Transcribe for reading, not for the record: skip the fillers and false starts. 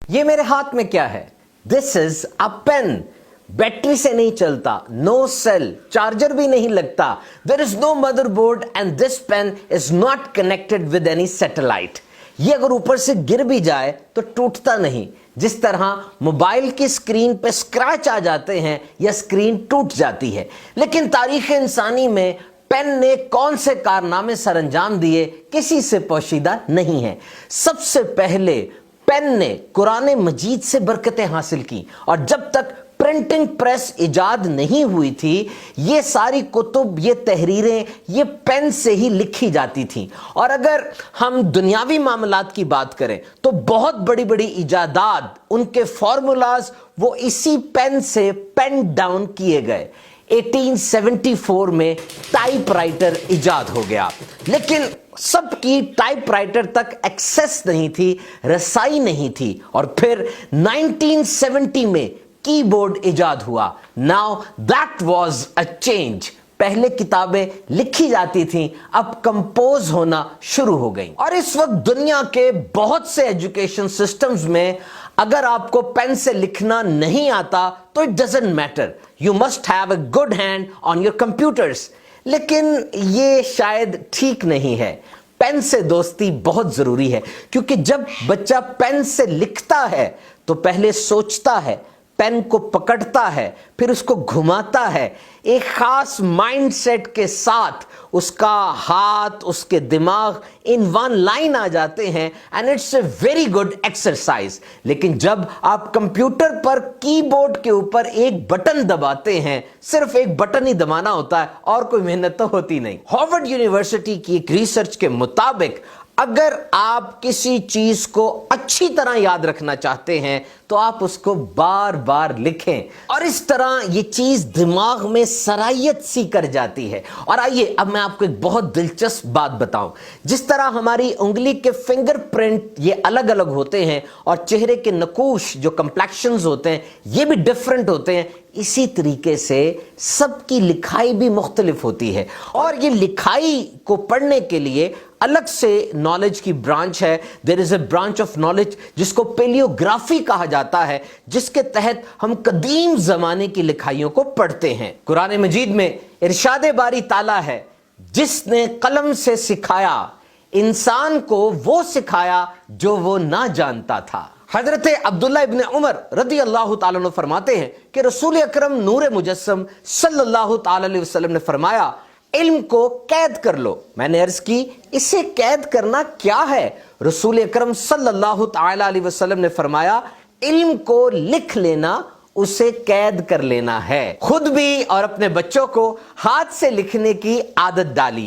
یہ میرے ہاتھ میں کیا ہے؟ دس از اے پین. بیٹری سے نہیں چلتا, نو سیل, چارجر بھی نہیں لگتا. There is no motherboard and this pen is not connected with any satellite. یہ اگر اوپر سے گر بھی جائے تو ٹوٹتا نہیں. جس طرح موبائل کی اسکرین پہ اسکریچ آ جاتے ہیں یا اسکرین ٹوٹ جاتی ہے. لیکن تاریخ انسانی میں پین نے کون سے کارنامے سر انجام دیے کسی سے پوشیدہ نہیں ہے. سب سے پہلے پین نے قرآن مجید سے برکتیں حاصل کی, اور جب تک پرنٹنگ پریس ایجاد نہیں ہوئی تھی یہ ساری کتب, یہ تحریریں یہ پین سے ہی لکھی جاتی تھیں. اور اگر ہم دنیاوی معاملات کی بات کریں تو بہت بڑی بڑی ایجادات, ان کے فارمولاز وہ اسی پین سے پین ڈاؤن کیے گئے. 1874 میں ٹائپ رائٹر ایجاد ہو گیا, لیکن سب کی ٹائپ رائٹر تک ایکسیس نہیں تھی, رسائی نہیں تھی. اور پھر 1970 میں کی بورڈ ایجاد ہوا. Now that was a change. پہلے کتابیں لکھی جاتی تھیں, اب کمپوز ہونا شروع ہو گئیں. اور اس وقت دنیا کے بہت سے ایجوکیشن سسٹمز میں اگر آپ کو پین سے لکھنا نہیں آتا تو it doesn't matter. You must have a good hand on your computers. لیکن یہ شاید ٹھیک نہیں ہے. پین سے دوستی بہت ضروری ہے, کیونکہ جب بچہ پین سے لکھتا ہے تو پہلے سوچتا ہے, پین کو پکڑتا ہے, پھر اس کو گھماتا ہے, ایک خاص مائنڈ سیٹ کے ساتھ اس کا ہاتھ, اس کے دماغ ان ون لائن آ جاتے ہیں, and it's a very good exercise. لیکن جب آپ کمپیوٹر پر کی بورڈ کے اوپر ایک بٹن دباتے ہیں, صرف ایک بٹن ہی دبانا ہوتا ہے اور کوئی محنت تو ہوتی نہیں. ہارورڈ یونیورسٹی کی ایک ریسرچ کے مطابق اگر آپ کسی چیز کو اچھی طرح یاد رکھنا چاہتے ہیں تو آپ اس کو بار بار لکھیں, اور اس طرح یہ چیز دماغ میں سرائیت سی کر جاتی ہے. اور آئیے اب میں آپ کو ایک بہت دلچسپ بات بتاؤں. جس طرح ہماری انگلی کے فنگر پرنٹ یہ الگ الگ ہوتے ہیں, اور چہرے کے نقوش جو کمپلیکشنز ہوتے ہیں یہ بھی ڈیفرنٹ ہوتے ہیں, اسی طریقے سے سب کی لکھائی بھی مختلف ہوتی ہے. اور یہ لکھائی کو پڑھنے کے لیے الگ سے نالج کی برانچ ہے. دیر از اے برانچ آف نالج جس کو پیلیوگرافی کہا جاتا ہے, جس کے تحت ہم قدیم زمانے کی لکھائیوں کو پڑھتے ہیں. قرآن مجید میں ارشاد باری تعالیٰ ہے, جس نے قلم سے سکھایا انسان کو وہ سکھایا جو وہ نہ جانتا تھا. حضرت عبداللہ ابن عمر رضی اللہ تعالیٰ عنہ فرماتے ہیں کہ رسول اکرم نور مجسم صلی اللہ تعالیٰ علیہ وسلم نے فرمایا, علم کو قید کر لو. میں نے عرض کی اسے قید کرنا کیا ہے؟ رسول اکرم صلی اللہ تعالیٰ علیہ وسلم نے فرمایا, علم کو لکھ لینا اسے قید کر لینا ہے. خود بھی اور اپنے بچوں کو ہاتھ سے لکھنے کی عادت ڈالیے.